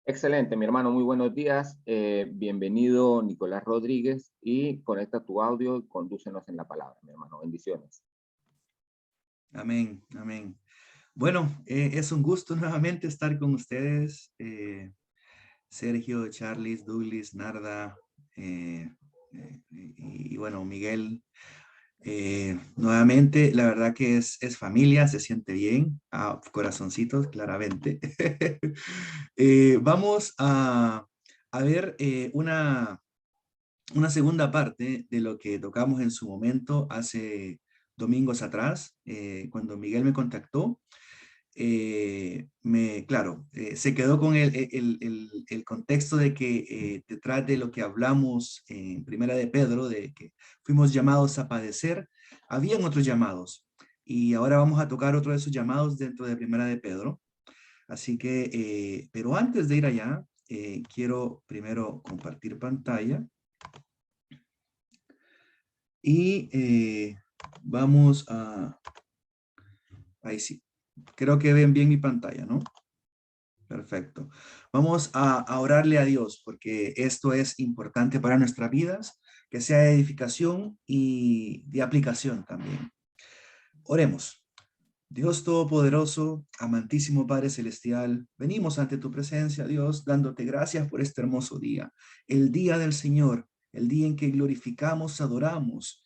Excelente, mi hermano, muy buenos días. Bienvenido, Nicolás Rodríguez, y conecta tu audio y condúcenos en la palabra, mi hermano. Bendiciones. Amén, amén. Bueno, es un gusto nuevamente estar con ustedes, Sergio, Charles, Douglas, Narda, y bueno, Miguel. Nuevamente, la verdad que es familia, se siente bien, corazoncitos, claramente. Vamos a ver una segunda parte de lo que tocamos en su momento hace domingos atrás, cuando Miguel me contactó. Se quedó con el contexto de que detrás de lo que hablamos en Primera de Pedro, de que fuimos llamados a padecer, habían otros llamados. Y ahora vamos a tocar otro de esos llamados dentro de Primera de Pedro. Así que, pero antes de ir allá, quiero primero compartir pantalla y vamos a... Ahí sí. Creo que ven bien mi pantalla, ¿no? Perfecto. Vamos a orarle a Dios porque esto es importante para nuestras vidas, que sea de edificación y de aplicación también. Oremos. Dios Todopoderoso, amantísimo Padre Celestial, venimos ante tu presencia, Dios, dándote gracias por este hermoso día, el día del Señor, el día en que glorificamos, adoramos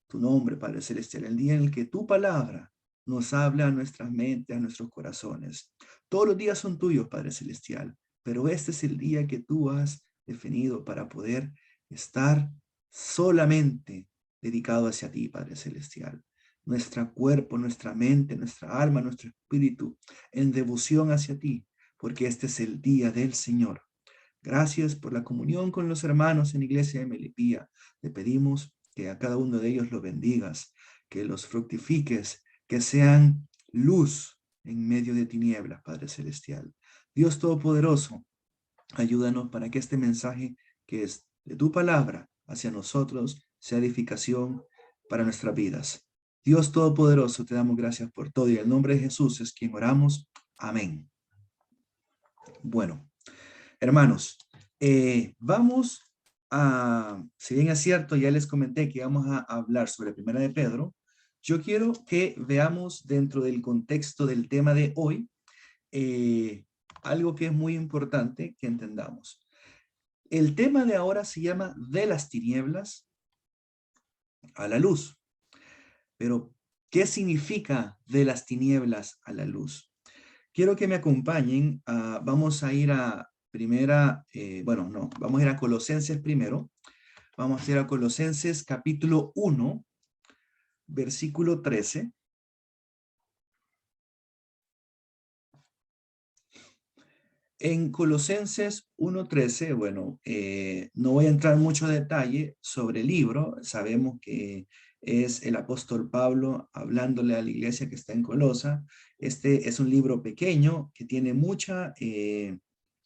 tu nombre, Padre Celestial, el día en el que tu palabra nos habla a nuestras mentes, a nuestros corazones. Todos los días son tuyos, Padre Celestial, pero este es el día que tú has definido para poder estar solamente dedicado hacia ti, Padre Celestial. Nuestro cuerpo, nuestra mente, nuestra alma, nuestro espíritu, en devoción hacia ti, porque este es el día del Señor. Gracias por la comunión con los hermanos en Iglesia de Melipía. Te pedimos que a cada uno de ellos lo bendigas, que los fructifiques, que sean luz en medio de tinieblas, Padre Celestial. Dios Todopoderoso, ayúdanos para que este mensaje que es de tu palabra hacia nosotros sea edificación para nuestras vidas. Dios Todopoderoso, te damos gracias por todo y en el nombre de Jesús es quien oramos. Amén. Bueno, hermanos, vamos si bien es cierto, ya les comenté que vamos a hablar sobre Primera de Pedro, yo quiero que veamos dentro del contexto del tema de hoy eh, algo que es muy importante que entendamos. El tema de ahora se llama de las tinieblas a la luz. Pero, ¿qué significa de las tinieblas a la luz? Quiero que me acompañen. Vamos a ir a vamos a ir a Colosenses primero. Vamos a ir a Colosenses capítulo 1, versículo 13. En Colosenses 1:13, bueno, no voy a entrar en mucho detalle sobre el libro. Sabemos que es el apóstol Pablo hablándole a la iglesia que está en Colosa. Este es un libro pequeño que tiene mucha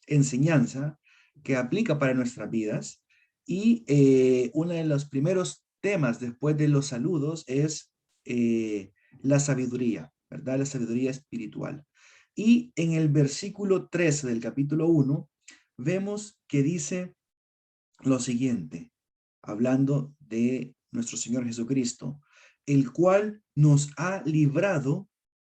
enseñanza que aplica para nuestras vidas. Y uno de los primeros temas después de los saludos es la sabiduría, ¿verdad? La sabiduría espiritual. Y en el versículo 13 del capítulo 1, vemos que dice lo siguiente, hablando de nuestro Señor Jesucristo, el cual nos ha librado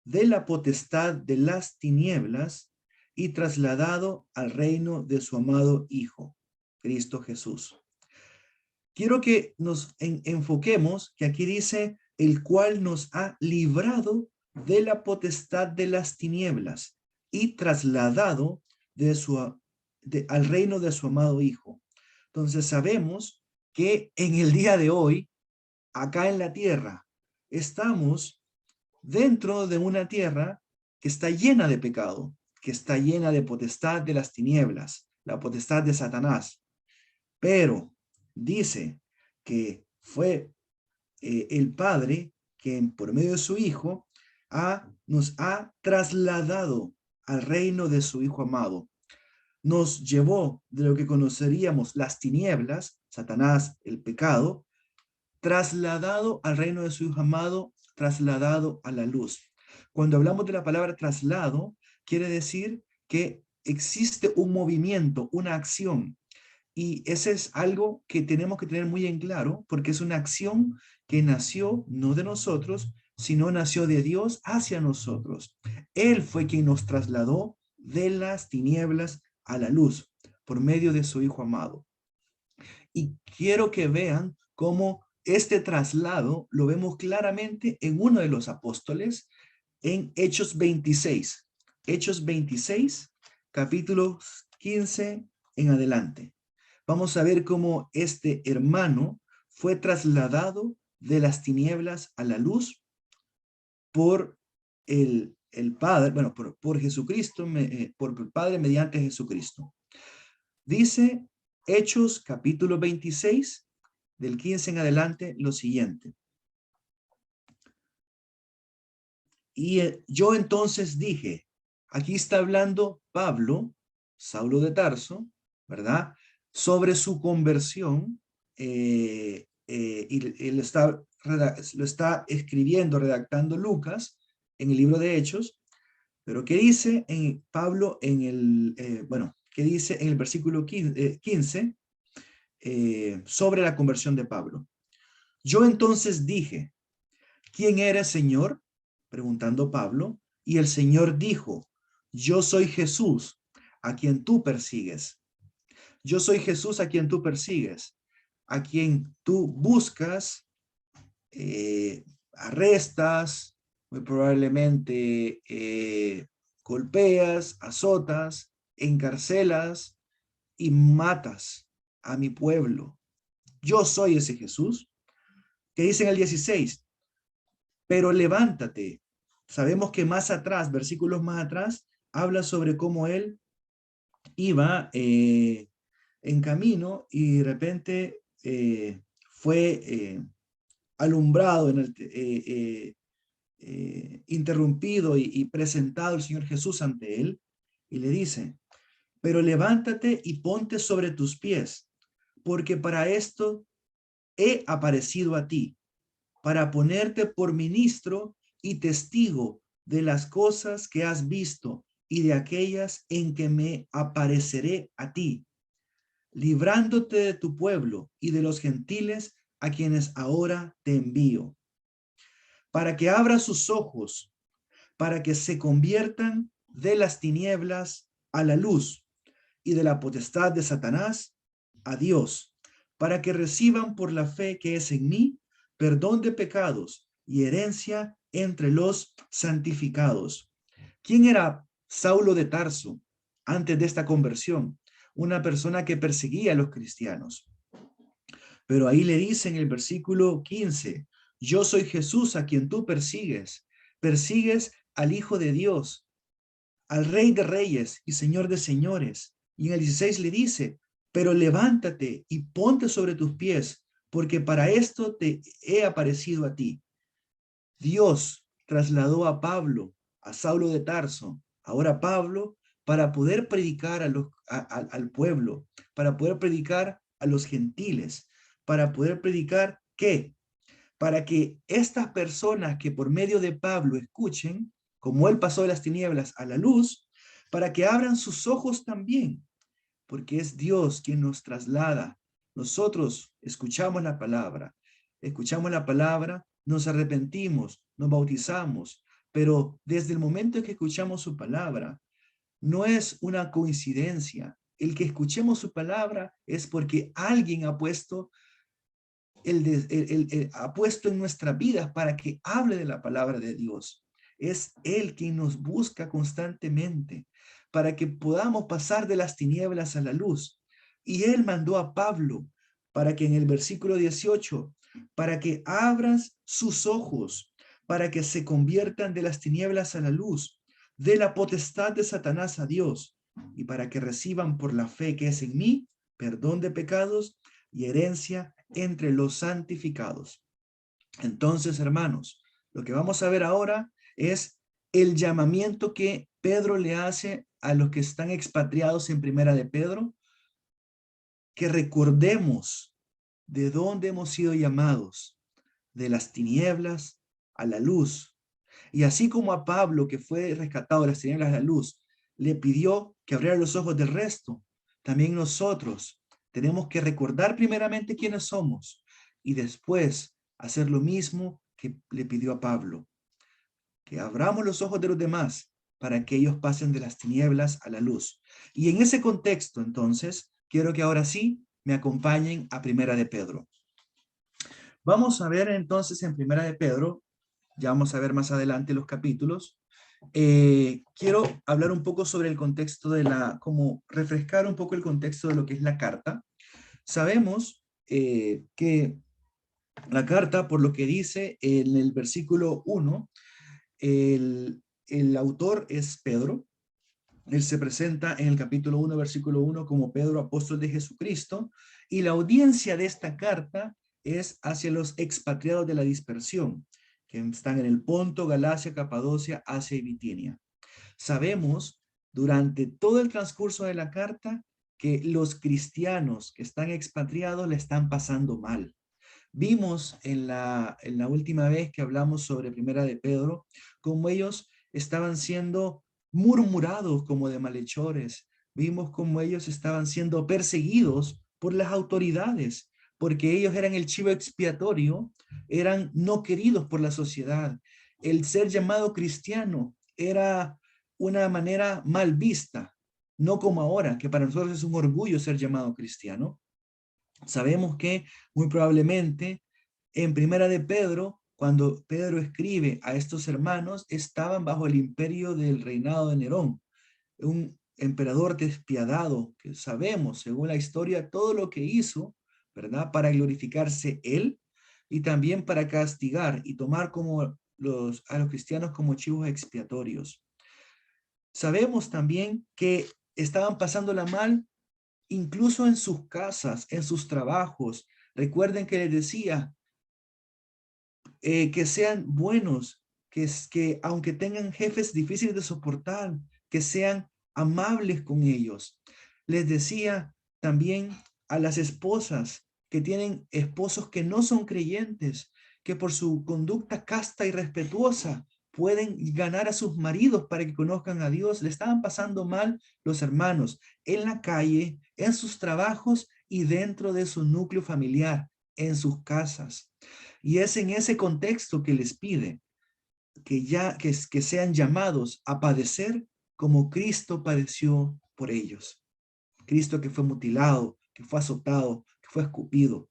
de la potestad de las tinieblas y trasladado al reino de su amado Hijo, Cristo Jesús. Quiero que nos enfoquemos que aquí dice, el cual nos ha librado de la potestad de las tinieblas y trasladado al reino de su amado Hijo. Entonces sabemos que en el día de hoy, acá en la tierra, estamos dentro de una tierra que está llena de pecado, que está llena de potestad de las tinieblas, la potestad de Satanás. Pero dice que fue el Padre quien por medio de su Hijo nos ha trasladado al reino de su Hijo amado. Nos llevó de lo que conoceríamos las tinieblas, Satanás, el pecado, trasladado al reino de su Hijo amado, trasladado a la luz. Cuando hablamos de la palabra traslado, quiere decir que existe un movimiento, una acción. Y ese es algo que tenemos que tener muy en claro, porque es una acción que nació no de nosotros, sino nació de Dios hacia nosotros. Él fue quien nos trasladó de las tinieblas a la luz por medio de su Hijo amado. Y quiero que vean cómo este traslado lo vemos claramente en uno de los apóstoles en Hechos 26. Hechos 26, capítulo 15 en adelante. Vamos a ver cómo este hermano fue trasladado de las tinieblas a la luz por el Padre, bueno, por Jesucristo, por el Padre mediante Jesucristo. Dice Hechos capítulo 26, del 15 en adelante, lo siguiente. Y yo entonces dije, aquí está hablando Pablo, Saulo de Tarso, ¿verdad? Sobre su conversión, y él lo está escribiendo, redactando Lucas en el libro de Hechos, pero ¿qué dice en Pablo en el, qué dice en el versículo 15 sobre la conversión de Pablo? Yo entonces dije, ¿quién eres, Señor? Preguntando Pablo, y el Señor dijo, yo soy Jesús, a quien tú persigues. Yo soy Jesús a quien tú persigues, a quien tú buscas, arrestas, muy probablemente golpeas, azotas, encarcelas y matas a mi pueblo. Yo soy ese Jesús. Que dice en el 16, pero levántate. Sabemos que más atrás, versículos más atrás, habla sobre cómo él iba en camino y de repente fue alumbrado, interrumpido y presentado el Señor Jesús ante él y le dice, pero levántate y ponte sobre tus pies, porque para esto he aparecido a ti, para ponerte por ministro y testigo de las cosas que has visto y de aquellas en que me apareceré a ti, librándote de tu pueblo y de los gentiles a quienes ahora te envío, para que abra sus ojos, para que se conviertan de las tinieblas a la luz y de la potestad de Satanás a Dios, para que reciban por la fe que es en mí perdón de pecados y herencia entre los santificados. ¿Quién era Saulo de Tarso antes de esta conversión? Una persona que perseguía a los cristianos. Pero ahí le dice en el versículo 15, yo soy Jesús a quien tú persigues. Persigues al Hijo de Dios, al Rey de Reyes y Señor de Señores. Y en el 16 le dice, pero levántate y ponte sobre tus pies, porque para esto te he aparecido a ti. Dios trasladó a Pablo, a Saulo de Tarso, ahora Pablo, para poder predicar al pueblo, para poder predicar a los gentiles, para poder predicar ¿qué? Para que estas personas que por medio de Pablo escuchen, como él pasó de las tinieblas a la luz, para que abran sus ojos también, porque es Dios quien nos traslada. Nosotros escuchamos la palabra, nos arrepentimos, nos bautizamos, pero desde el momento en que escuchamos su palabra, no es una coincidencia. El que escuchemos su palabra es porque alguien ha puesto ha puesto en nuestras vidas para que hable de la palabra de Dios. Es Él quien nos busca constantemente para que podamos pasar de las tinieblas a la luz. Y Él mandó a Pablo para que en el versículo 18, para que abras sus ojos, para que se conviertan de las tinieblas a la luz, de la potestad de Satanás a Dios, y para que reciban por la fe que es en mí, perdón de pecados y herencia entre los santificados. Entonces, hermanos, lo que vamos a ver ahora es el llamamiento que Pedro le hace a los que están expatriados en Primera de Pedro, que recordemos de dónde hemos sido llamados, de las tinieblas a la luz. Y así como a Pablo, que fue rescatado de las tinieblas a la luz, le pidió que abriera los ojos del resto, también nosotros tenemos que recordar primeramente quiénes somos y después hacer lo mismo que le pidió a Pablo, que abramos los ojos de los demás para que ellos pasen de las tinieblas a la luz. Y en ese contexto, entonces, quiero que ahora sí me acompañen a Primera de Pedro. Vamos a ver entonces en Primera de Pedro, ya vamos a ver más adelante los capítulos. Quiero hablar un poco sobre el contexto como refrescar un poco el contexto de lo que es la carta. Sabemos que la carta, por lo que dice en el versículo 1, el autor es Pedro. Él se presenta en el capítulo 1, versículo 1, como Pedro, apóstol de Jesucristo, y la audiencia de esta carta es hacia los expatriados de la dispersión, que están en el Ponto, Galacia, Capadocia, Asia y Bitinia. Sabemos durante todo el transcurso de la carta que los cristianos que están expatriados le están pasando mal. Vimos en la última vez que hablamos sobre Primera de Pedro, cómo ellos estaban siendo murmurados como de malhechores. Vimos cómo ellos estaban siendo perseguidos por las autoridades, porque ellos eran el chivo expiatorio, eran no queridos por la sociedad. El ser llamado cristiano era una manera mal vista, no como ahora, que para nosotros es un orgullo ser llamado cristiano. Sabemos que muy probablemente en Primera de Pedro, cuando Pedro escribe a estos hermanos, estaban bajo el imperio del reinado de Nerón, un emperador despiadado que sabemos, según la historia, todo lo que hizo, ¿verdad? Para glorificarse él y también para castigar y tomar como a los cristianos como chivos expiatorios. Sabemos también que estaban pasándola mal incluso en sus casas, en sus trabajos. Recuerden que les decía que sean buenos, que aunque tengan jefes difíciles de soportar, que sean amables con ellos. Les decía también a las esposas que tienen esposos que no son creyentes, que por su conducta casta y respetuosa pueden ganar a sus maridos para que conozcan a Dios. Le estaban pasando mal los hermanos en la calle, en sus trabajos y dentro de su núcleo familiar, en sus casas. Y es en ese contexto que les pide que sean llamados a padecer como Cristo padeció por ellos. Cristo que fue mutilado, que fue azotado, que fue escupido.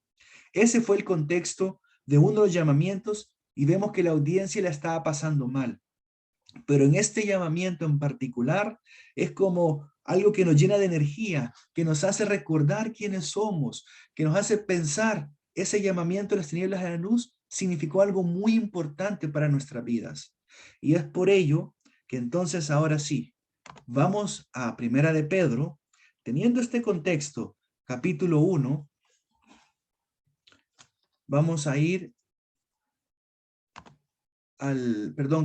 Ese fue el contexto de uno de los llamamientos y vemos que la audiencia la estaba pasando mal. Pero en este llamamiento en particular es como algo que nos llena de energía, que nos hace recordar quiénes somos, que nos hace pensar ese llamamiento de las tinieblas a la luz significó algo muy importante para nuestras vidas. Y es por ello que entonces ahora sí, vamos a Primera de Pedro, teniendo este contexto, capítulo 1, vamos a ir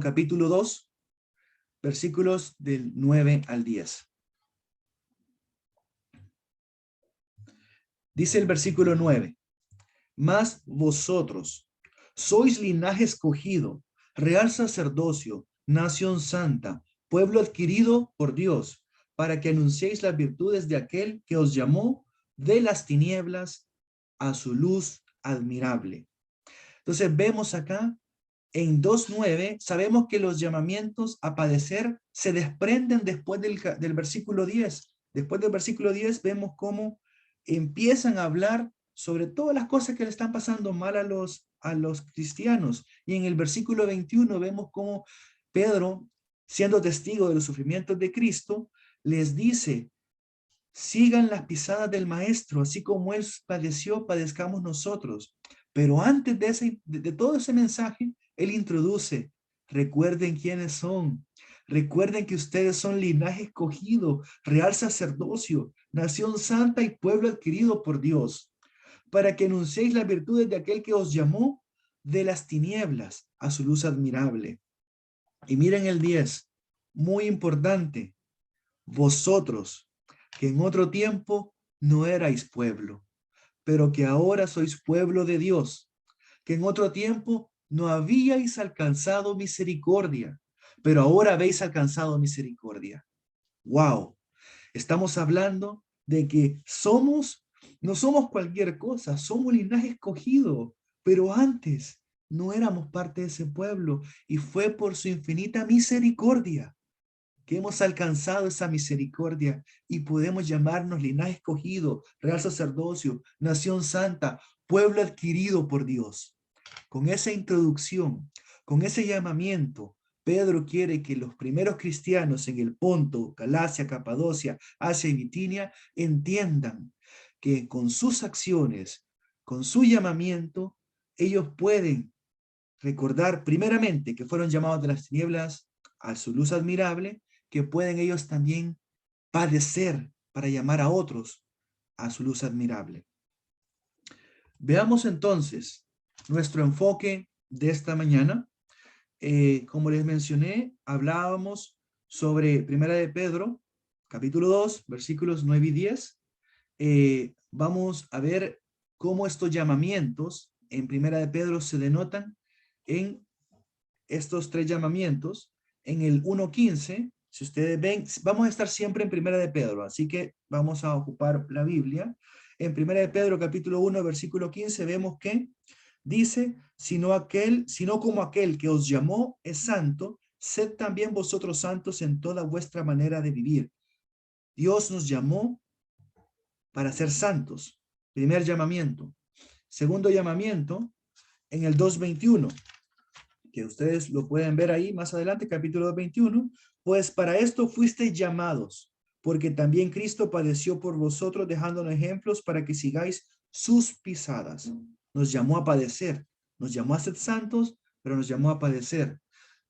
capítulo 2, versículos del 9 al 10. Dice el versículo 9, mas vosotros sois linaje escogido, real sacerdocio, nación santa, pueblo adquirido por Dios, para que anunciéis las virtudes de aquel que os llamó de las tinieblas a su luz admirable. Entonces vemos acá en 2:9, sabemos que los llamamientos a padecer se desprenden después del versículo 10. Después del versículo 10 vemos cómo empiezan a hablar sobre todas las cosas que le están pasando mal a los cristianos. Y en el versículo 21 vemos cómo Pedro, siendo testigo de los sufrimientos de Cristo, les dice, sigan las pisadas del maestro, así como él padeció, padezcamos nosotros. Pero antes de todo ese mensaje, él introduce, recuerden quiénes son, recuerden que ustedes son linaje escogido, real sacerdocio, nación santa y pueblo adquirido por Dios, para que anunciéis las virtudes de aquel que os llamó de las tinieblas a su luz admirable. Y miren el 10, muy importante, vosotros que en otro tiempo no erais pueblo, pero que ahora sois pueblo de Dios, que en otro tiempo no habíais alcanzado misericordia, pero ahora habéis alcanzado misericordia. ¡Wow! Estamos hablando de que no somos cualquier cosa, somos linaje escogido, pero antes no éramos parte de ese pueblo y fue por su infinita misericordia que hemos alcanzado esa misericordia y podemos llamarnos linaje escogido, real sacerdocio, nación santa, pueblo adquirido por Dios. Con esa introducción, con ese llamamiento, Pedro quiere que los primeros cristianos en el Ponto, Galacia, Capadocia, Asia y Bitinia entiendan que con sus acciones, con su llamamiento, ellos pueden recordar primeramente que fueron llamados de las tinieblas a su luz admirable, que pueden ellos también padecer para llamar a otros a su luz admirable. Veamos entonces nuestro enfoque de esta mañana. Como les mencioné, hablábamos sobre Primera de Pedro, capítulo 2, versículos 9 y 10. Vamos a ver cómo estos llamamientos en Primera de Pedro se denotan en estos tres llamamientos. En el 1:15, si ustedes ven, vamos a estar siempre en Primera de Pedro, así que vamos a ocupar la Biblia. En Primera de Pedro, capítulo 1, versículo 15, vemos que dice, sino como aquel que os llamó es santo, sed también vosotros santos en toda vuestra manera de vivir. Dios nos llamó para ser santos. Primer llamamiento. Segundo llamamiento, en el 2:21, que ustedes lo pueden ver ahí más adelante, capítulo 21, pues para esto fuisteis llamados, porque también Cristo padeció por vosotros, dejándonos ejemplos para que sigáis sus pisadas. Nos llamó a padecer, nos llamó a ser santos, pero nos llamó a padecer.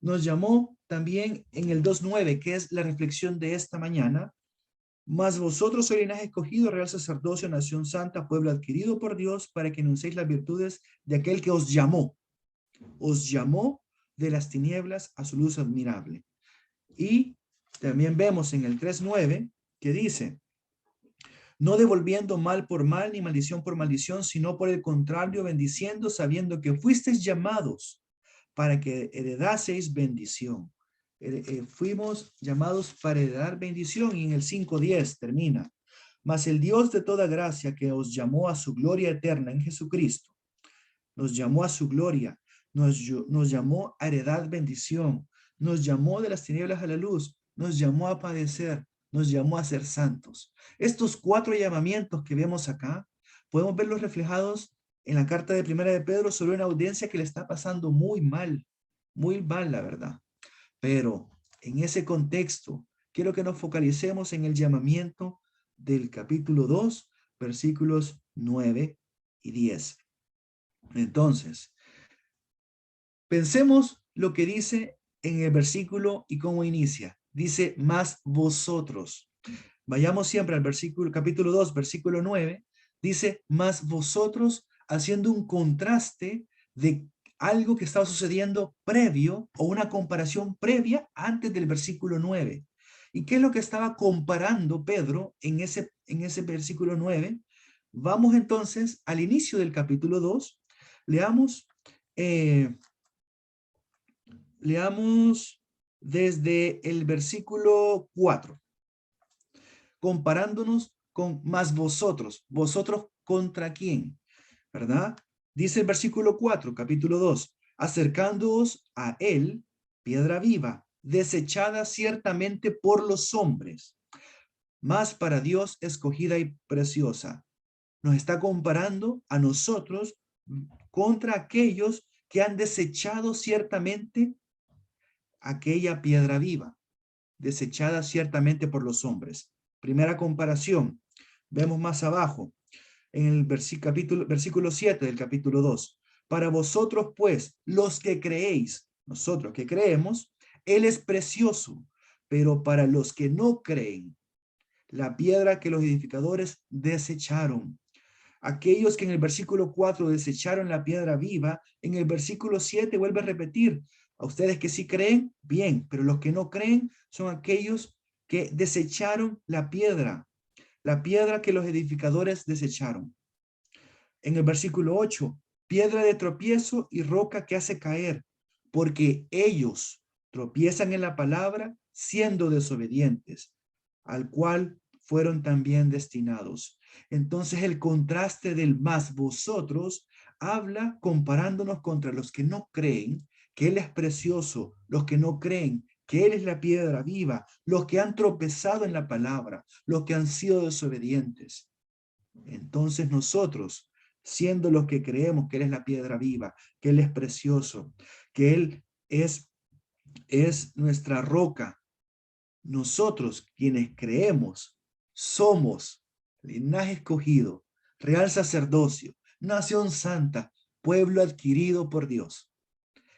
Nos llamó también en el 2:9, que es la reflexión de esta mañana, mas vosotros sois linaje escogido, real sacerdocio, nación santa, pueblo adquirido por Dios, para que anunciéis las virtudes de aquel que os llamó de las tinieblas a su luz admirable. Y también vemos en el 3:9 que dice, no devolviendo mal por mal ni maldición por maldición, sino por el contrario, bendiciendo, sabiendo que fuisteis llamados para que heredaseis bendición. Fuimos llamados para heredar bendición, y en el 5:10 termina, mas el Dios de toda gracia, que os llamó a su gloria eterna en Jesucristo, nos llamó a su gloria, nos llamó a heredar bendición, nos llamó de las tinieblas a la luz, nos llamó a padecer, nos llamó a ser santos. Estos 4 llamamientos que vemos acá, podemos verlos reflejados en la carta de Primera de Pedro sobre una audiencia que le está pasando muy mal, la verdad. Pero en ese contexto, quiero que nos focalicemos en el llamamiento del capítulo 2, versículos 9 y 10. Entonces, pensemos lo que dice en el versículo y cómo inicia. Dice, más vosotros. Vayamos siempre al versículo, capítulo 2, versículo 9. Dice, más vosotros, haciendo un contraste de algo que estaba sucediendo previo o una comparación previa antes del versículo 9. ¿Y qué es lo que estaba comparando Pedro en ese versículo 9? Vamos entonces al inicio del capítulo 2. Leamos desde el versículo 4, comparándonos con más vosotros. ¿Vosotros contra quién? ¿Verdad? Dice el versículo 4, capítulo 2, acercándoos a él, piedra viva, desechada ciertamente por los hombres, mas para Dios escogida y preciosa. Nos está comparando a nosotros contra aquellos que han desechado ciertamente aquella piedra viva, desechada ciertamente por los hombres. Primera comparación, vemos más abajo, en el versículo 7 del capítulo 2. Para vosotros, pues, los que creéis, nosotros que creemos, Él es precioso, pero para los que no creen, la piedra que los edificadores desecharon. Aquellos que en el versículo 4 desecharon la piedra viva, en el versículo 7 vuelve a repetir, a ustedes que sí creen, bien, pero los que no creen son aquellos que desecharon la piedra que los edificadores desecharon. En el versículo 8, piedra de tropiezo y roca que hace caer, porque ellos tropiezan en la palabra siendo desobedientes. al cual fueron también destinados. Entonces el contraste del más vosotros habla comparándonos contra los que no creen que Él es precioso, los que no creen que Él es la piedra viva, los que han tropezado en la palabra, los que han sido desobedientes. Entonces nosotros, siendo los que creemos que Él es la piedra viva, que Él es precioso, que Él es nuestra roca, nosotros quienes creemos somos linaje escogido, real sacerdocio, nación santa, pueblo adquirido por Dios.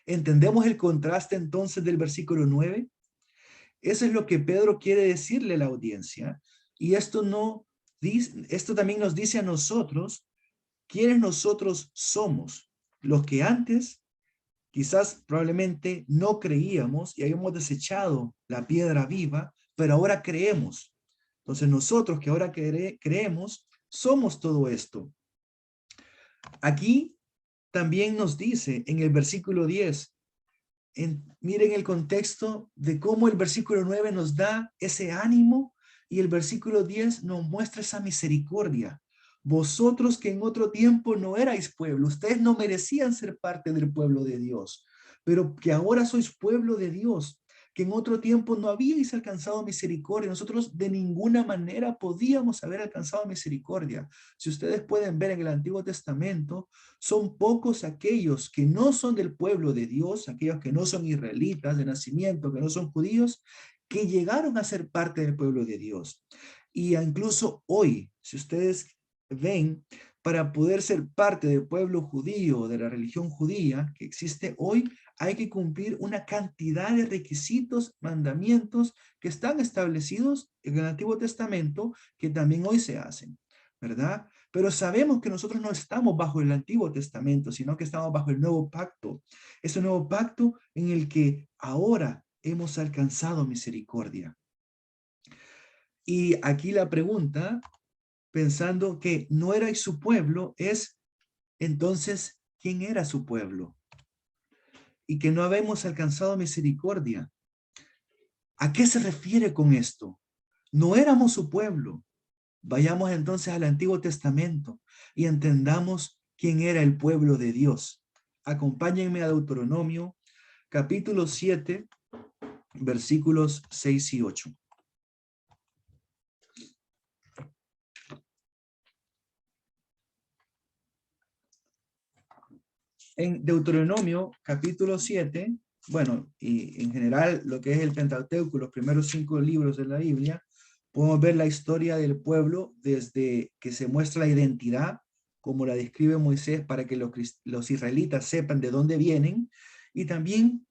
¿Entendemos el contraste entonces del versículo 9? Eso es lo que Pedro quiere decirle a la audiencia. Y esto también nos dice a nosotros quiénes nosotros somos. Los que antes quizás probablemente no creíamos y habíamos desechado la piedra viva, pero ahora creemos. Entonces nosotros que ahora creemos, somos todo esto. Aquí también nos dice en el versículo 10, miren el contexto de cómo el versículo 9 nos da ese ánimo y el versículo 10 nos muestra esa misericordia. Vosotros que en otro tiempo no erais pueblo, ustedes no merecían ser parte del pueblo de Dios, pero que ahora sois pueblo de Dios, que en otro tiempo no habíais alcanzado misericordia. Nosotros de ninguna manera podíamos haber alcanzado misericordia. Si ustedes pueden ver en el Antiguo Testamento, son pocos aquellos que no son del pueblo de Dios, aquellos que no son israelitas de nacimiento, que no son judíos, que llegaron a ser parte del pueblo de Dios. Y incluso hoy, si ustedes ven, para poder ser parte del pueblo judío, de la religión judía que existe hoy, hay que cumplir una cantidad de requisitos, mandamientos que están establecidos en el Antiguo Testamento, que también hoy se hacen, ¿verdad? Pero sabemos que nosotros no estamos bajo el Antiguo Testamento, sino que estamos bajo el nuevo pacto. Ese nuevo pacto en el que ahora hemos alcanzado misericordia. Y aquí la pregunta, pensando que no erais su pueblo, es entonces, ¿quién era su pueblo? Y que no habemos alcanzado misericordia. ¿A qué se refiere con esto? No éramos su pueblo. Vayamos entonces al Antiguo Testamento y entendamos quién era el pueblo de Dios. Acompáñenme a Deuteronomio, capítulo 7, versículos 6 y 8. En Deuteronomio, capítulo 7, bueno, y en general lo que es el Pentateuco, los primeros 5 libros de la Biblia, podemos ver la historia del pueblo desde que se muestra la identidad, como la describe Moisés, para que los israelitas sepan de dónde vienen, y también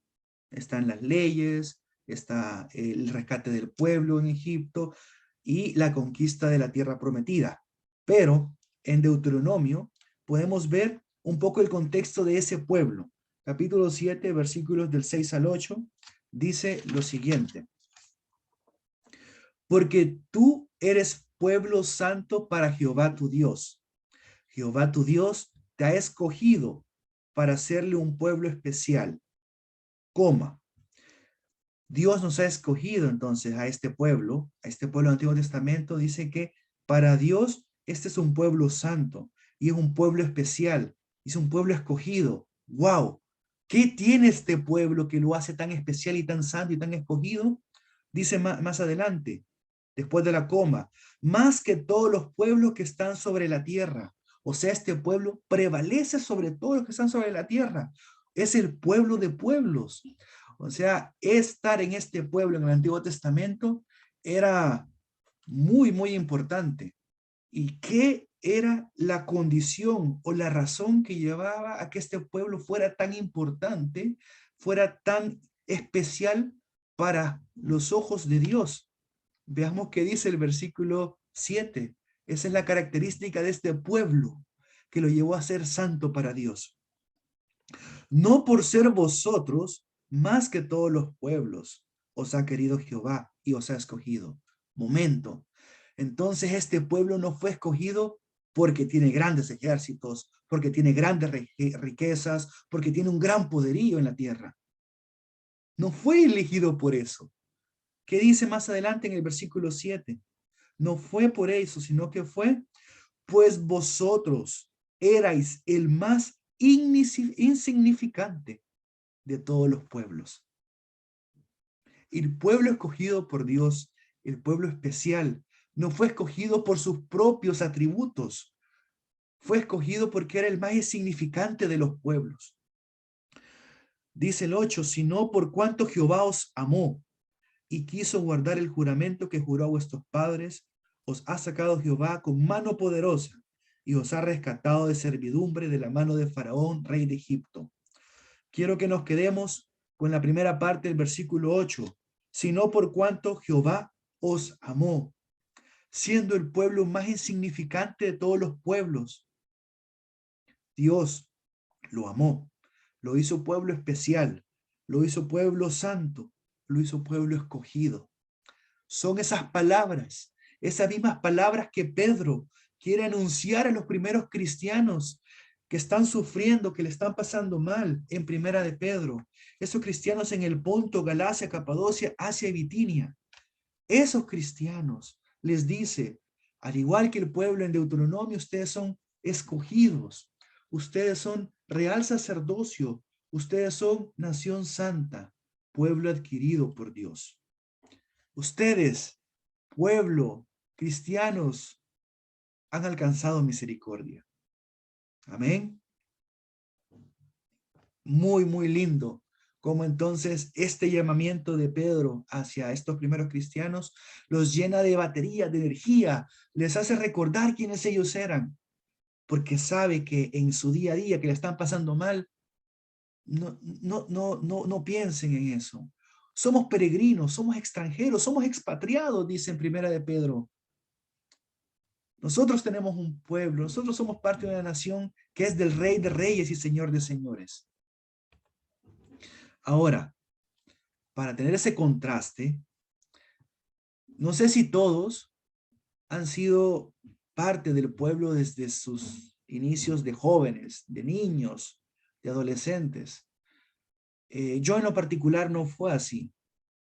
están las leyes, está el rescate del pueblo en Egipto y la conquista de la tierra prometida. Pero en Deuteronomio podemos ver un poco el contexto de ese pueblo. Capítulo 7, versículos del 6 al 8, dice lo siguiente. Porque tú eres pueblo santo para Jehová tu Dios. Jehová tu Dios te ha escogido para hacerle un pueblo especial. Coma. Dios nos ha escogido entonces a este pueblo del Antiguo Testamento, dice que para Dios este es un pueblo santo y es un pueblo especial, es un pueblo escogido. ¡Wow! ¿Qué tiene este pueblo que lo hace tan especial y tan santo y tan escogido? Dice más adelante, después de la coma, más que todos los pueblos que están sobre la tierra. O sea, este pueblo prevalece sobre todos los que están sobre la tierra. Es el pueblo de pueblos. O sea, estar en este pueblo en el Antiguo Testamento era muy, muy importante. ¿Y qué era la condición o la razón que llevaba a que este pueblo fuera tan importante, fuera tan especial para los ojos de Dios? Veamos qué dice el versículo 7. Esa es la característica de este pueblo que lo llevó a ser santo para Dios. No por ser vosotros más que todos los pueblos, os ha querido Jehová y os ha escogido. Momento. Entonces este pueblo no fue escogido porque tiene grandes ejércitos, porque tiene grandes riquezas, porque tiene un gran poderío en la tierra. No fue elegido por eso. ¿Qué dice más adelante en el versículo 7? No fue por eso, sino que fue, pues vosotros erais el más insignificante de todos los pueblos. El pueblo escogido por Dios, el pueblo especial, no fue escogido por sus propios atributos, fue escogido porque era el más insignificante de los pueblos. Dice el 8, sino por cuanto Jehová os amó y quiso guardar el juramento que juró a vuestros padres, os ha sacado Jehová con mano poderosa y os ha rescatado de servidumbre de la mano de Faraón, rey de Egipto. Quiero que nos quedemos con la primera parte del versículo 8, sino por cuanto Jehová os amó, siendo el pueblo más insignificante de todos los pueblos. Dios lo amó, lo hizo pueblo especial, lo hizo pueblo santo, lo hizo pueblo escogido. Son esas mismas palabras que Pedro quiere anunciar a los primeros cristianos que están sufriendo, que le están pasando mal en Primera de Pedro. Esos cristianos en el Ponto, Galacia, Capadocia, Asia y Bitinia. Esos cristianos les dice, al igual que el pueblo en Deuteronomio, ustedes son escogidos, ustedes son real sacerdocio, ustedes son nación santa, pueblo adquirido por Dios. Ustedes, pueblo, cristianos, han alcanzado misericordia. Amén. Muy, muy lindo. Como entonces este llamamiento de Pedro hacia estos primeros cristianos los llena de batería, de energía, les hace recordar quiénes ellos eran, porque sabe que en su día a día que le están pasando mal, no piensen en eso. Somos peregrinos, somos extranjeros, somos expatriados, dice en Primera de Pedro. Nosotros tenemos un pueblo, nosotros somos parte de una nación que es del Rey de Reyes y Señor de Señores. Ahora, para tener ese contraste, no sé si todos han sido parte del pueblo desde sus inicios de jóvenes, de niños, de adolescentes. Yo en lo particular no fue así.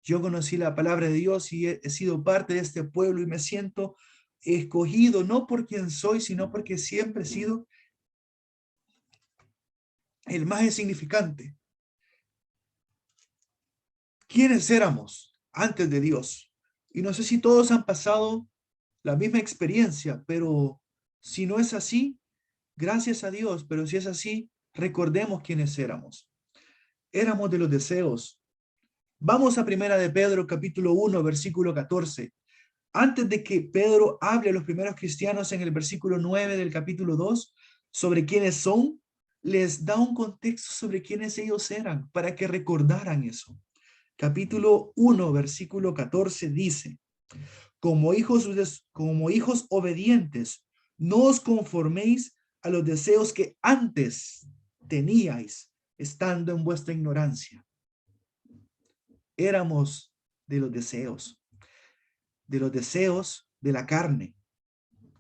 Yo conocí la palabra de Dios y he sido parte de este pueblo y me siento escogido, no por quien soy, sino porque siempre he sido el más insignificante. ¿Quiénes éramos antes de Dios? Y no sé si todos han pasado la misma experiencia, pero si no es así, gracias a Dios, pero si es así, recordemos quiénes éramos. Éramos de los deseos. Vamos a Primera de Pedro, capítulo 1, versículo 14. Antes de que Pedro hable a los primeros cristianos en el versículo 9 del capítulo 2 sobre quiénes son, les da un contexto sobre quiénes ellos eran para que recordaran eso. Capítulo 1, versículo 14 dice, como hijos obedientes, no os conforméis a los deseos que antes teníais, estando en vuestra ignorancia. Éramos de los deseos de la carne,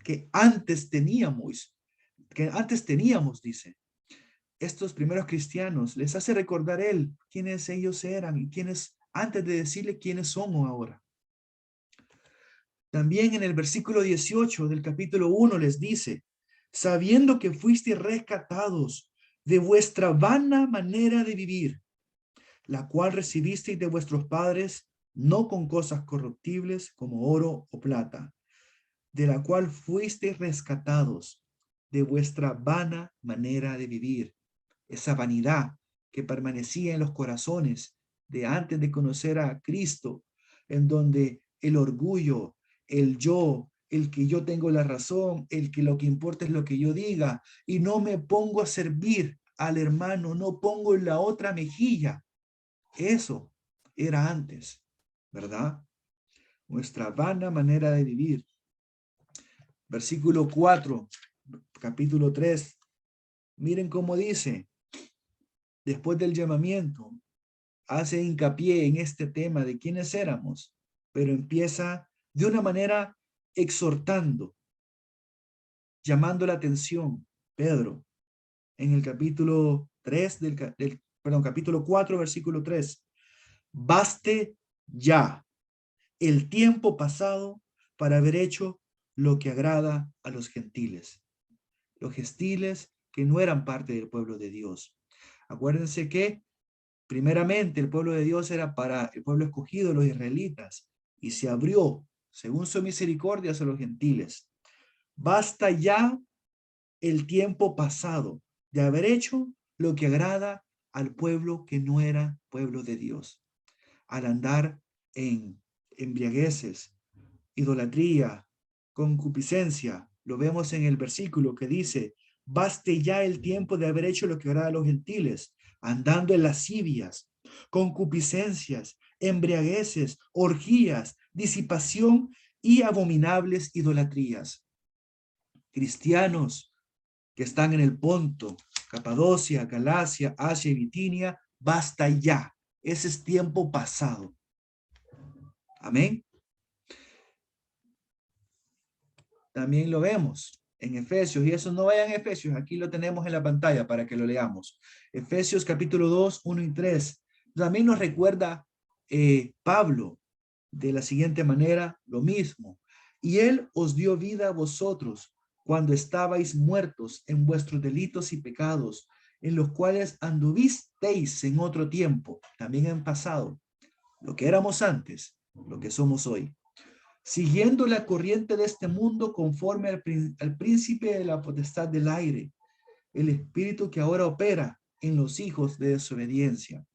que antes teníamos, dice. Estos primeros cristianos les hace recordar él quiénes ellos eran y quiénes, antes de decirle quiénes somos ahora. También en el versículo 18 del capítulo 1 les dice, sabiendo que fuisteis rescatados de vuestra vana manera de vivir, la cual recibisteis de vuestros padres, no con cosas corruptibles como oro o plata, de la cual fuisteis rescatados de vuestra vana manera de vivir, esa vanidad que permanecía en los corazones de antes de conocer a Cristo, en donde el orgullo, el yo, el que yo tengo la razón, el que lo que importa es lo que yo diga, y no me pongo a servir al hermano, no pongo en la otra mejilla. Eso era antes, ¿verdad? Nuestra vana manera de vivir. Versículo 4, capítulo 3. Miren cómo dice, después del llamamiento, hace hincapié en este tema de quiénes éramos, pero empieza de una manera exhortando, llamando la atención. Pedro, en el capítulo 3 capítulo 4, versículo 3, baste ya el tiempo pasado para haber hecho lo que agrada a los gentiles. Los gentiles que no eran parte del pueblo de Dios. Acuérdense que primeramente el pueblo de Dios era para el pueblo escogido, los israelitas, y se abrió, según su misericordia, a los gentiles. Basta ya el tiempo pasado de haber hecho lo que agrada al pueblo que no era pueblo de Dios, al andar en embriagueces, idolatría, concupiscencia. Lo vemos en el versículo que dice, baste ya el tiempo de haber hecho lo que agrada a los gentiles, andando en lascivias, concupiscencias, embriagueces, orgías, disipación y abominables idolatrías. Cristianos que están en el Ponto, Capadocia, Galacia, Asia y Bitinia, basta ya. Ese es tiempo pasado. Amén. También lo vemos en Efesios, y eso no vaya en Efesios, aquí lo tenemos en la pantalla para que lo leamos. Efesios capítulo 2, 1 y 3. También nos recuerda Pablo de la siguiente manera, lo mismo. Y él os dio vida a vosotros cuando estabais muertos en vuestros delitos y pecados, en los cuales anduvisteis en otro tiempo, también en pasado, lo que éramos antes, lo que somos hoy, siguiendo la corriente de este mundo conforme al príncipe de la potestad del aire, el espíritu que ahora opera en los hijos de desobediencia,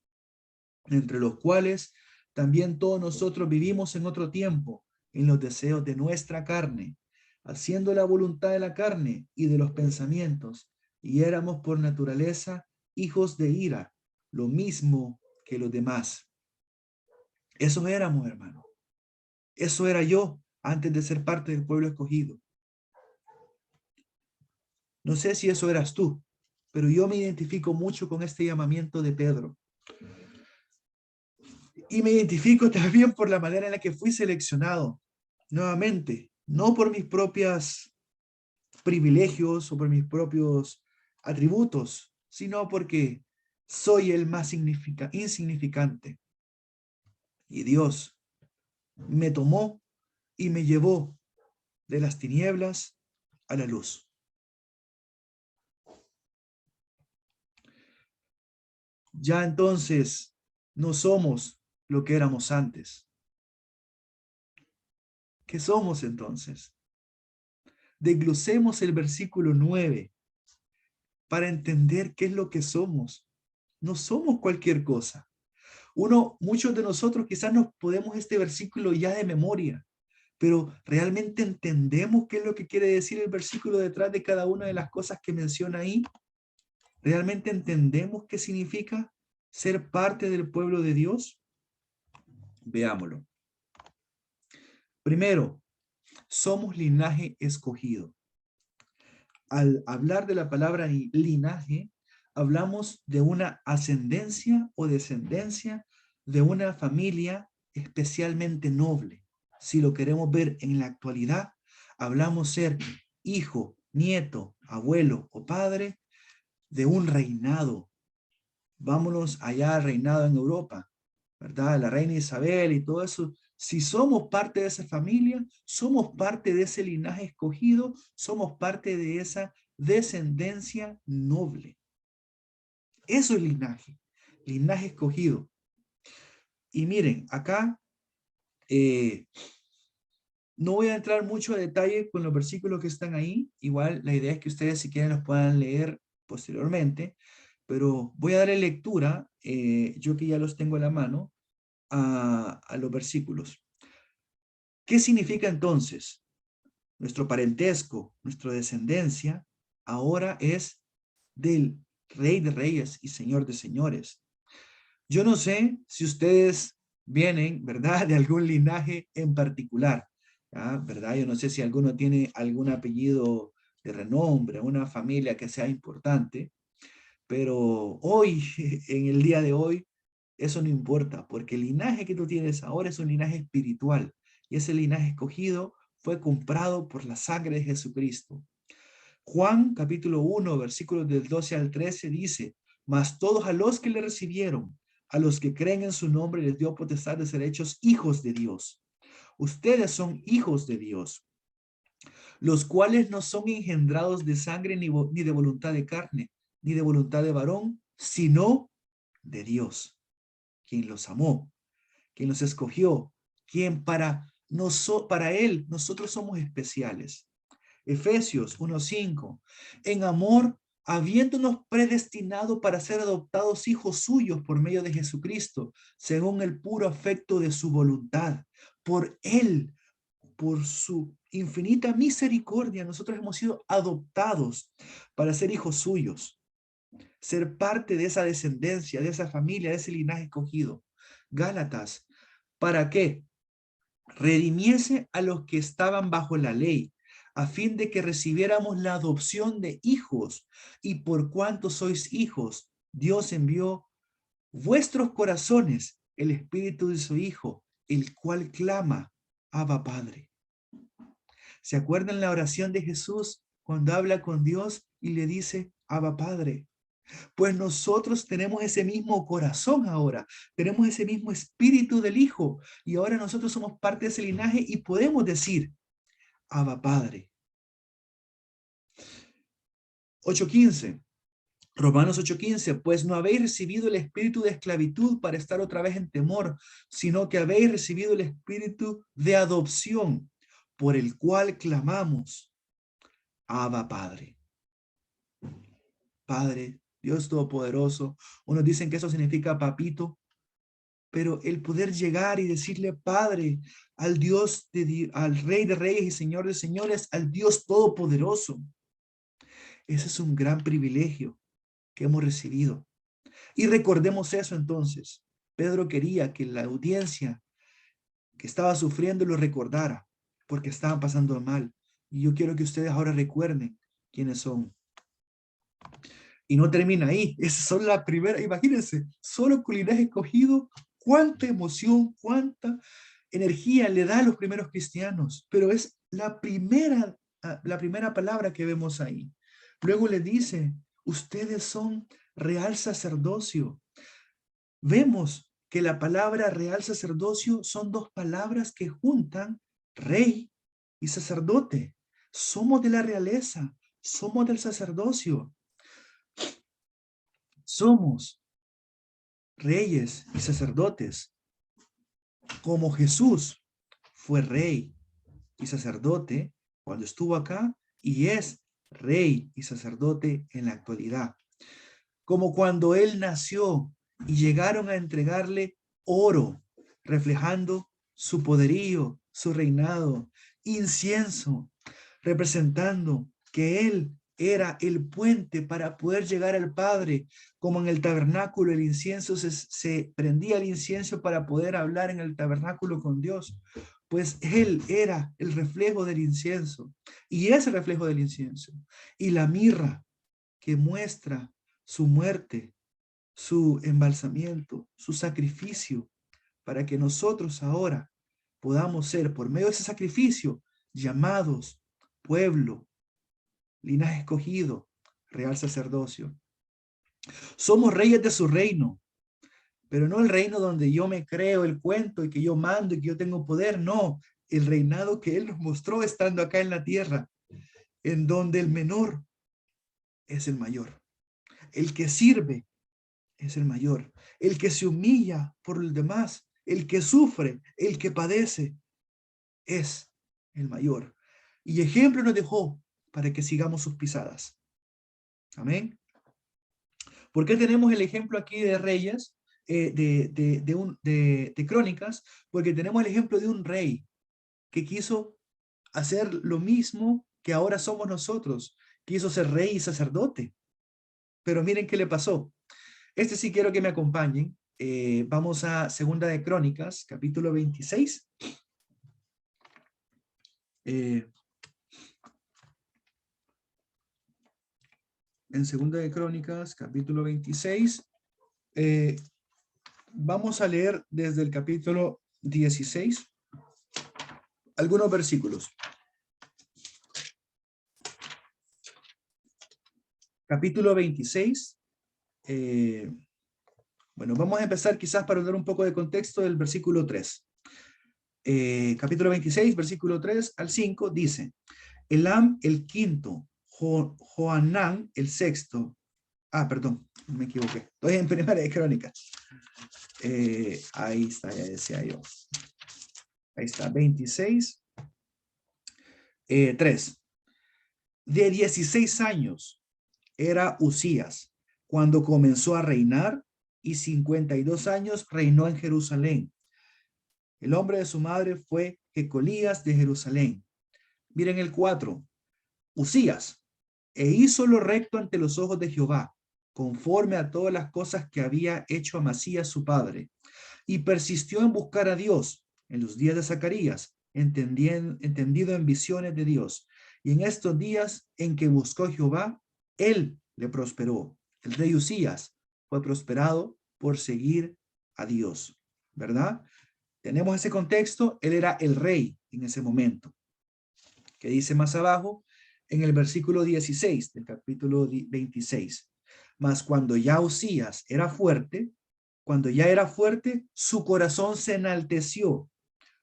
entre los cuales también todos nosotros vivimos en otro tiempo, en los deseos de nuestra carne, haciendo la voluntad de la carne y de los pensamientos, y éramos por naturaleza hijos de ira, lo mismo que los demás. Eso éramos, hermano. Eso era yo antes de ser parte del pueblo escogido. No sé si eso eras tú, pero yo me identifico mucho con este llamamiento de Pedro. Y me identifico también por la manera en la que fui seleccionado. Nuevamente, no por mis propios privilegios o por mis propios atributos, sino porque soy el más insignificante. Y Dios me tomó y me llevó de las tinieblas a la luz. Ya entonces no somos lo que éramos antes. ¿Qué somos entonces? Desglosemos el versículo 9 para entender qué es lo que somos. No somos cualquier cosa. Muchos de nosotros quizás nos podemos este versículo ya de memoria, pero ¿realmente entendemos qué es lo que quiere decir el versículo detrás de cada una de las cosas que menciona ahí? ¿Realmente entendemos qué significa ser parte del pueblo de Dios? Veámoslo. Primero, somos linaje escogido. Al hablar de la palabra linaje, hablamos de una ascendencia o descendencia de una familia especialmente noble. Si lo queremos ver en la actualidad, hablamos ser hijo, nieto, abuelo o padre de un reinado. Vámonos allá al reinado en Europa, ¿verdad? La reina Isabel y todo eso. Si somos parte de esa familia, somos parte de ese linaje escogido, somos parte de esa descendencia noble. Eso es linaje escogido. Y miren, acá no voy a entrar mucho a detalle con los versículos que están ahí. Igual la idea es que ustedes si quieren los puedan leer posteriormente, pero voy a darle lectura, yo que ya los tengo a la mano, a los versículos. ¿Qué significa entonces? Nuestro parentesco, nuestra descendencia, ahora es del Rey de Reyes y Señor de Señores. Yo no sé si ustedes vienen, ¿verdad?, de algún linaje en particular, ¿verdad? Yo no sé si alguno tiene algún apellido de renombre, una familia que sea importante, pero hoy, en el día de hoy, eso no importa, porque el linaje que tú tienes ahora es un linaje espiritual, y ese linaje escogido fue comprado por la sangre de Jesucristo. Juan capítulo 1, versículos del 12 al 13 dice, mas todos a los que le recibieron, a los que creen en su nombre, les dio potestad de ser hechos hijos de Dios, ustedes son hijos de Dios, los cuales no son engendrados de sangre ni de voluntad de carne, ni de voluntad de varón, sino de Dios, quien los amó, quien los escogió, quien para Él nosotros somos especiales. Efesios 1:5, en amor, habiéndonos predestinado para ser adoptados hijos suyos por medio de Jesucristo, según el puro afecto de su voluntad. Por Él, por su infinita misericordia, nosotros hemos sido adoptados para ser hijos suyos, ser parte de esa descendencia, de esa familia, de ese linaje escogido. Gálatas, ¿para qué? Redimiese a los que estaban bajo la ley, a fin de que recibiéramos la adopción de hijos, y por cuanto sois hijos, Dios envió vuestros corazones el espíritu de su Hijo, el cual clama, Abba Padre. ¿Se acuerdan la oración de Jesús cuando habla con Dios y le dice, Abba Padre? Pues nosotros tenemos ese mismo corazón ahora, tenemos ese mismo espíritu del Hijo, y ahora nosotros somos parte de ese linaje y podemos decir, Abba Padre. 8:15, Romanos 8:15, pues no habéis recibido el espíritu de esclavitud para estar otra vez en temor, sino que habéis recibido el espíritu de adopción, por el cual clamamos, Abba Padre. Padre, Dios Todopoderoso. Unos dicen que eso significa papito, pero el poder llegar y decirle Padre al Dios, al Rey de Reyes y Señor de Señores, al Dios Todopoderoso. Ese es un gran privilegio que hemos recibido. Y recordemos eso entonces. Pedro quería que la audiencia que estaba sufriendo lo recordara, porque estaban pasando mal. Y yo quiero que ustedes ahora recuerden quiénes son. Y no termina ahí. Esa son la primera, imagínense, solo con linaje escogido, cuánta emoción, cuánta energía le da a los primeros cristianos. Pero es la primera palabra que vemos ahí. Luego le dice, ustedes son real sacerdocio. Vemos que la palabra real sacerdocio son dos palabras que juntan rey y sacerdote. Somos de la realeza, somos del sacerdocio. Somos reyes y sacerdotes, como Jesús fue rey y sacerdote cuando estuvo acá y es rey y sacerdote en la actualidad. Como cuando él nació y llegaron a entregarle oro, reflejando su poderío, su reinado, incienso, representando que él era el puente para poder llegar al Padre, como en el tabernáculo el incienso se prendía el incienso para poder hablar en el tabernáculo con Dios, pues él era el reflejo del incienso y es el reflejo del incienso. Y la mirra que muestra su muerte, su embalsamiento, su sacrificio, para que nosotros ahora podamos ser, por medio de ese sacrificio, llamados pueblo, linaje escogido, real sacerdocio. Somos reyes de su reino, pero no el reino donde yo me creo el cuento y que yo mando y que yo tengo poder, no, el reinado que Él nos mostró estando acá en la tierra, en donde el menor es el mayor, el que sirve es el mayor, el que se humilla por el demás, el que sufre, el que padece, es el mayor. Y ejemplo nos dejó para que sigamos sus pisadas. Amén. ¿Por qué tenemos el ejemplo aquí de Reyes, de Crónicas? Porque tenemos el ejemplo de un rey que quiso hacer lo mismo que ahora somos nosotros. Quiso ser rey y sacerdote. Pero miren qué le pasó. Este sí quiero que me acompañen. Vamos a Segunda de Crónicas, capítulo 26. En Segunda de Crónicas, capítulo 26, vamos a leer desde el capítulo 16 algunos versículos. Capítulo 26. Bueno, vamos a empezar quizás para dar un poco de contexto del versículo 3. capítulo 26, versículo 3 al 5, dice, Elam el quinto, Joanán el sexto. Perdón, me equivoqué. Estoy en Primera de Crónicas. Ahí está, ya decía yo. Ahí está, 26, 3. De 16 años era Usías cuando comenzó a reinar y 52 años reinó en Jerusalén. El nombre de su madre fue Jecolías de Jerusalén. Miren el 4. Usías, e hizo lo recto ante los ojos de Jehová, conforme a todas las cosas que había hecho Amasías su padre, y persistió en buscar a Dios en los días de Zacarías, entendido en visiones de Dios. Y en estos días en que buscó Jehová, él le prosperó. El rey Usías fue prosperado por seguir a Dios, ¿verdad? Tenemos ese contexto, él era el rey en ese momento. Que dice más abajo, en el versículo 16 del capítulo 26. Mas cuando ya Usías era fuerte, su corazón se enalteció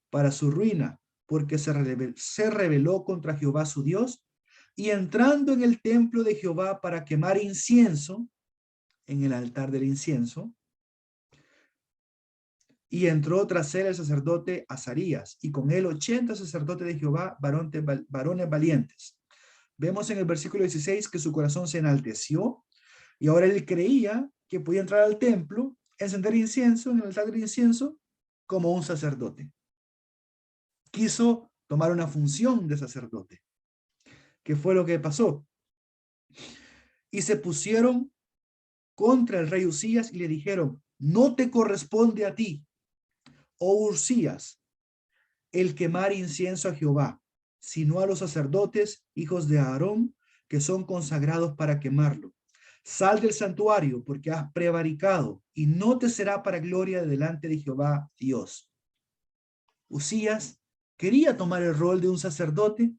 para su ruina, porque se rebeló contra Jehová su Dios, y entrando en el templo de Jehová para quemar incienso, en el altar del incienso, y entró tras él el sacerdote Azarías, y con él 80 sacerdotes de Jehová, varones valientes. Vemos en el versículo 16 que su corazón se enalteció, y ahora él creía que podía entrar al templo, encender incienso en el altar del incienso, como un sacerdote. Quiso tomar una función de sacerdote. ¿Qué fue lo que pasó? Y se pusieron contra el rey Usías y le dijeron, no te corresponde a ti, oh Usías, el quemar incienso a Jehová, sino a los sacerdotes, hijos de Aarón, que son consagrados para quemarlo. Sal del santuario, porque has prevaricado, y no te será para gloria delante de Jehová Dios. Usías quería tomar el rol de un sacerdote,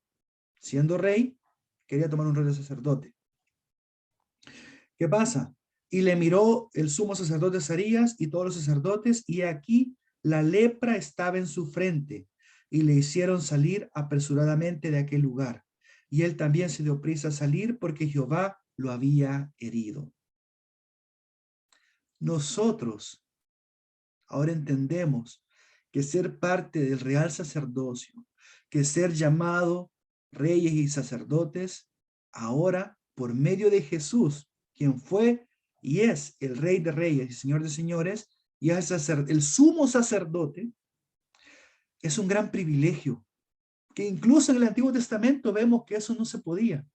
siendo rey, quería tomar un rol de sacerdote. ¿Qué pasa? Y le miró el sumo sacerdote Azarías y todos los sacerdotes, y aquí la lepra estaba en su frente, y le hicieron salir apresuradamente de aquel lugar. Y él también se dio prisa a salir porque Jehová lo había herido. Nosotros ahora entendemos que ser parte del real sacerdocio, que ser llamado reyes y sacerdotes, ahora por medio de Jesús, quien fue y es el Rey de Reyes y Señor de Señores, y es el sumo sacerdote, es un gran privilegio, que incluso en el Antiguo Testamento vemos que eso no se podía.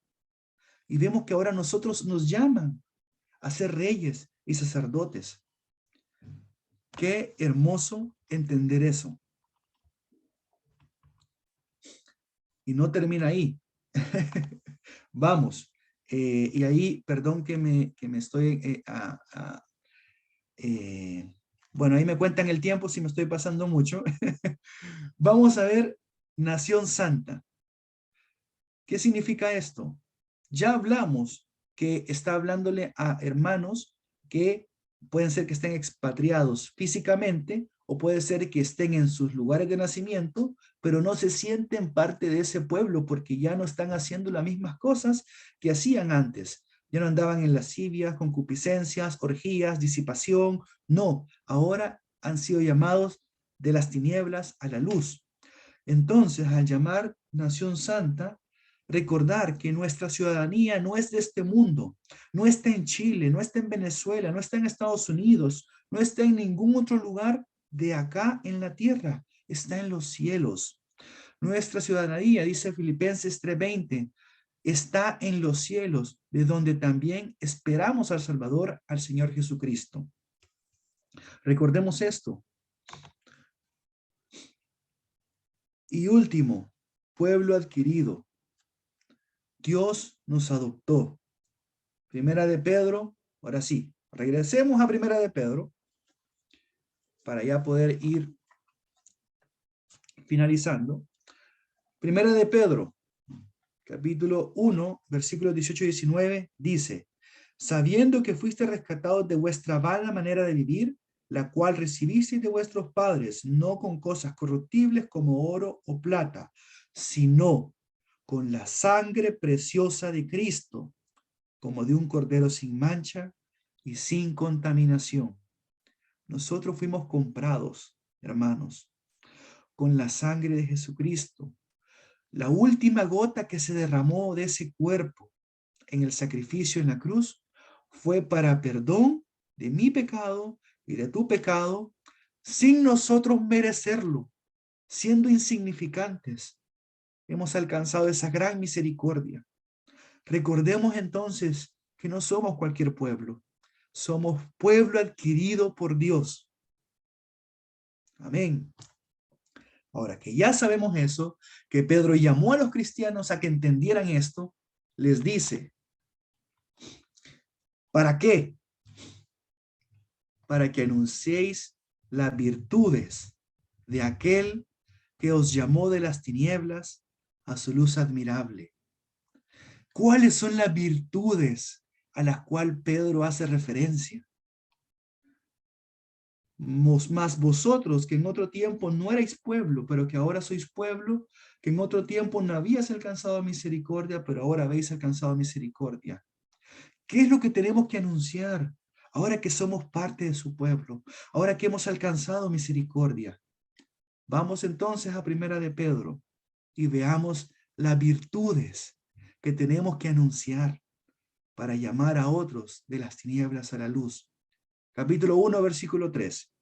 Y vemos que ahora nosotros nos llaman a ser reyes y sacerdotes. Qué hermoso entender eso. Y no termina ahí. Vamos. Y ahí, perdón que me estoy... bueno, ahí me cuentan el tiempo si me estoy pasando mucho. Vamos a ver Nación Santa. ¿Qué significa esto? Ya hablamos que está hablándole a hermanos que pueden ser que estén expatriados físicamente o puede ser que estén en sus lugares de nacimiento, pero no se sienten parte de ese pueblo porque ya no están haciendo las mismas cosas que hacían antes. Ya no andaban en lascivias, concupiscencias, orgías, disipación. No, ahora han sido llamados de las tinieblas a la luz. Entonces, al llamar Nación Santa, recordar que nuestra ciudadanía no es de este mundo, no está en Chile, no está en Venezuela, no está en Estados Unidos, no está en ningún otro lugar de acá en la tierra, está en los cielos. Nuestra ciudadanía, dice Filipenses 3:20, está en los cielos, de donde también esperamos al Salvador, al Señor Jesucristo. Recordemos esto. Y último, pueblo adquirido. Dios nos adoptó. Primera de Pedro, ahora sí, regresemos a Primera de Pedro para ya poder ir finalizando. Primera de Pedro, capítulo 1, versículos 18 y 19, dice, sabiendo que fuiste rescatados de vuestra vana manera de vivir, la cual recibisteis de vuestros padres, no con cosas corruptibles como oro o plata, sino con la sangre preciosa de Cristo, como de un cordero sin mancha y sin contaminación. Nosotros fuimos comprados, hermanos, con la sangre de Jesucristo. La última gota que se derramó de ese cuerpo en el sacrificio en la cruz fue para perdón de mi pecado y de tu pecado, sin nosotros merecerlo, siendo insignificantes. Hemos alcanzado esa gran misericordia. Recordemos entonces que no somos cualquier pueblo, somos pueblo adquirido por Dios. Amén. Ahora que ya sabemos eso, que Pedro llamó a los cristianos a que entendieran esto, les dice, ¿para qué? Para que anunciéis las virtudes de aquel que os llamó de las tinieblas a su luz admirable. ¿Cuáles son las virtudes a las cuales Pedro hace referencia? Más vosotros, que en otro tiempo no erais pueblo, pero que ahora sois pueblo, que en otro tiempo no habías alcanzado misericordia, pero ahora habéis alcanzado misericordia. ¿Qué es lo que tenemos que anunciar ahora que somos parte de su pueblo? Ahora que hemos alcanzado misericordia. Vamos entonces a Primera de Pedro y veamos las virtudes que tenemos que anunciar para llamar a otros de las tinieblas a la luz. Capítulo 1, versículo 3.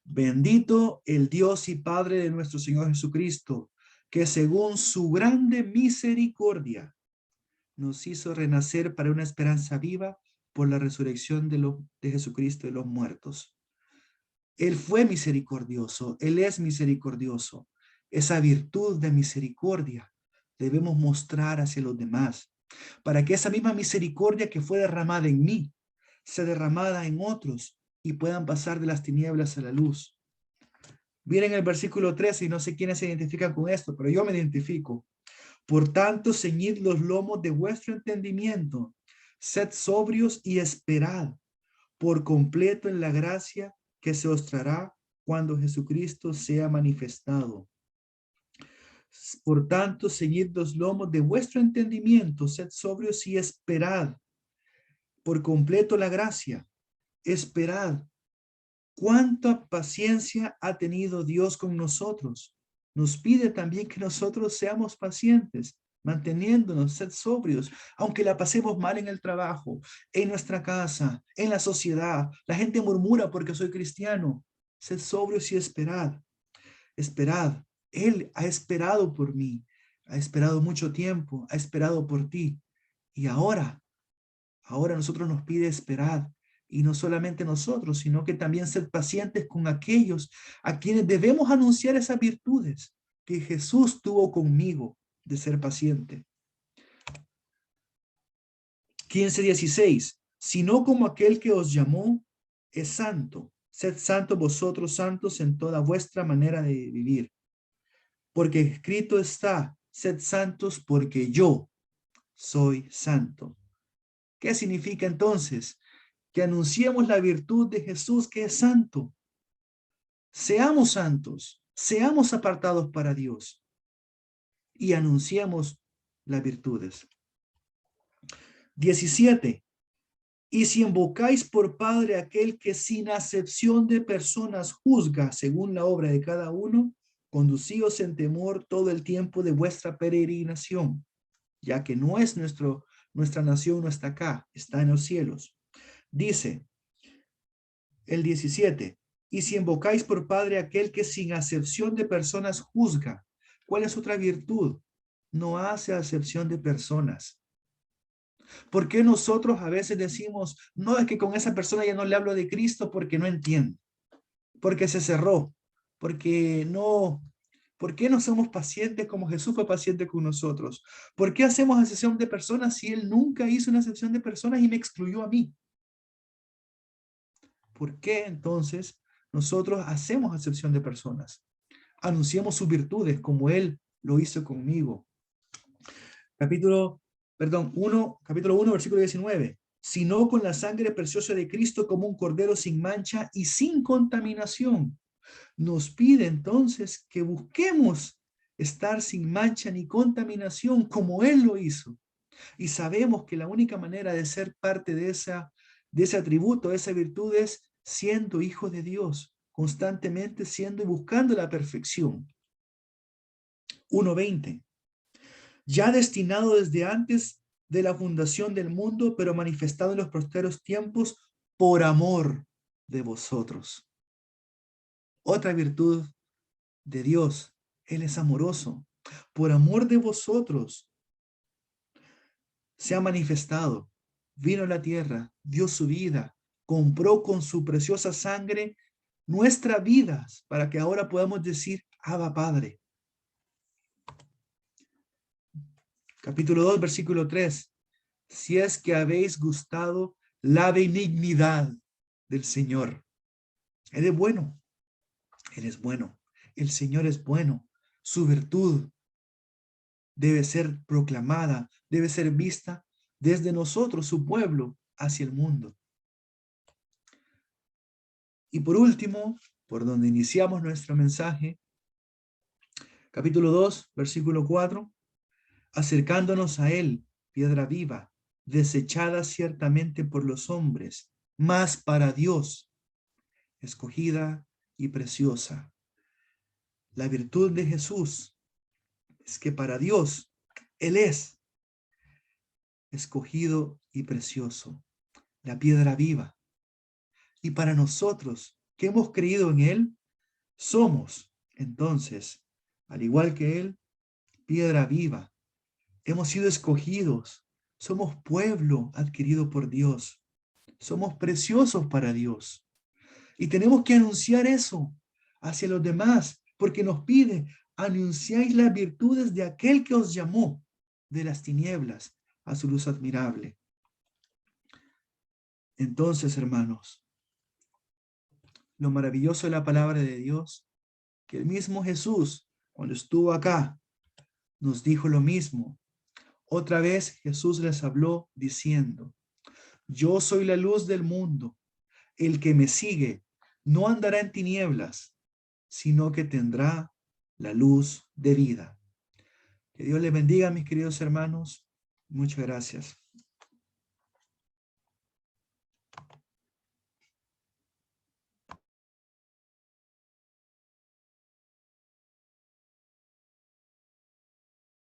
Bendito el Dios y Padre de nuestro Señor Jesucristo, que según su grande misericordia nos hizo renacer para una esperanza viva por la resurrección de Jesucristo de los muertos. Él fue misericordioso, Él es misericordioso. Esa virtud de misericordia debemos mostrar hacia los demás, para que esa misma misericordia que fue derramada en mí, sea derramada en otros y puedan pasar de las tinieblas a la luz. Miren el versículo 13, y no sé quiénes se identifican con esto, pero yo me identifico. Por tanto, ceñid los lomos de vuestro entendimiento, sed sobrios y esperad por completo en la gracia que se os traerá cuando Jesucristo sea manifestado. Por tanto, ceñid los lomos de vuestro entendimiento, sed sobrios y esperad por completo la gracia. Esperad. ¿Cuánta paciencia ha tenido Dios con nosotros? Nos pide también que nosotros seamos pacientes, manteniéndonos, sed sobrios, aunque la pasemos mal en el trabajo, en nuestra casa, en la sociedad. La gente murmura porque soy cristiano. Sed sobrios y esperad. Esperad. Él ha esperado por mí, ha esperado mucho tiempo, ha esperado por ti. Y ahora nosotros nos pide esperar. Y no solamente nosotros, sino que también ser pacientes con aquellos a quienes debemos anunciar esas virtudes que Jesús tuvo conmigo de ser paciente. 15:16. Sino como aquel que os llamó es santo. Sed santos vosotros santos en toda vuestra manera de vivir. Porque escrito está, sed santos porque yo soy santo. ¿Qué significa entonces? Que anunciemos la virtud de Jesús que es santo. Seamos santos, seamos apartados para Dios y anunciemos las virtudes. 17. Y si invocáis por Padre aquel que sin acepción de personas juzga según la obra de cada uno, conducíos en temor todo el tiempo de vuestra peregrinación, ya que no es nuestra nación no está acá, está en los cielos. Dice el 17, y si invocáis por Padre aquel que sin acepción de personas juzga. ¿Cuál es otra virtud? No hace acepción de personas. ¿Por qué nosotros a veces decimos, no, es que con esa persona ya no le hablo de Cristo porque no entiende, porque se cerró, porque no, ¿por qué no somos pacientes como Jesús fue paciente con nosotros? ¿Por qué hacemos acepción de personas si Él nunca hizo una acepción de personas y me excluyó a mí? ¿Por qué entonces nosotros hacemos acepción de personas? Anunciamos sus virtudes como Él lo hizo conmigo. Capítulo 1, versículo 19. sino con la sangre preciosa de Cristo como un cordero sin mancha y sin contaminación. Nos pide entonces que busquemos estar sin mancha ni contaminación como Él lo hizo. Y sabemos que la única manera de ser parte de ese atributo, de esa virtud, es siendo hijo de Dios, constantemente siendo y buscando la perfección. 1:20. Ya destinado desde antes de la fundación del mundo, pero manifestado en los posteros tiempos por amor de vosotros. Otra virtud de Dios, Él es amoroso. Por amor de vosotros se ha manifestado, vino a la tierra, dio su vida, compró con su preciosa sangre nuestras vidas para que ahora podamos decir, Abba Padre. Capítulo 2, versículo 3. Si es que habéis gustado la benignidad del Señor. Él es bueno. Él es bueno. El Señor es bueno. Su virtud debe ser proclamada, debe ser vista desde nosotros, su pueblo, hacia el mundo. Y por último, por donde iniciamos nuestro mensaje, capítulo 2, versículo 4, acercándonos a Él, piedra viva, desechada ciertamente por los hombres, mas para Dios, escogida y preciosa. La virtud de Jesús es que para Dios, Él es escogido y precioso, la piedra viva. Y para nosotros, que hemos creído en Él, somos, entonces, al igual que Él, piedra viva. Hemos sido escogidos, somos pueblo adquirido por Dios, somos preciosos para Dios. Y tenemos que anunciar eso hacia los demás, porque nos pide, anunciáis las virtudes de aquel que os llamó de las tinieblas a su luz admirable. Entonces, hermanos, lo maravilloso de la palabra de Dios, que el mismo Jesús, cuando estuvo acá, nos dijo lo mismo. Otra vez Jesús les habló diciendo, yo soy la luz del mundo. El que me sigue no andará en tinieblas, sino que tendrá la luz de vida. Que Dios les bendiga, mis queridos hermanos. Muchas gracias.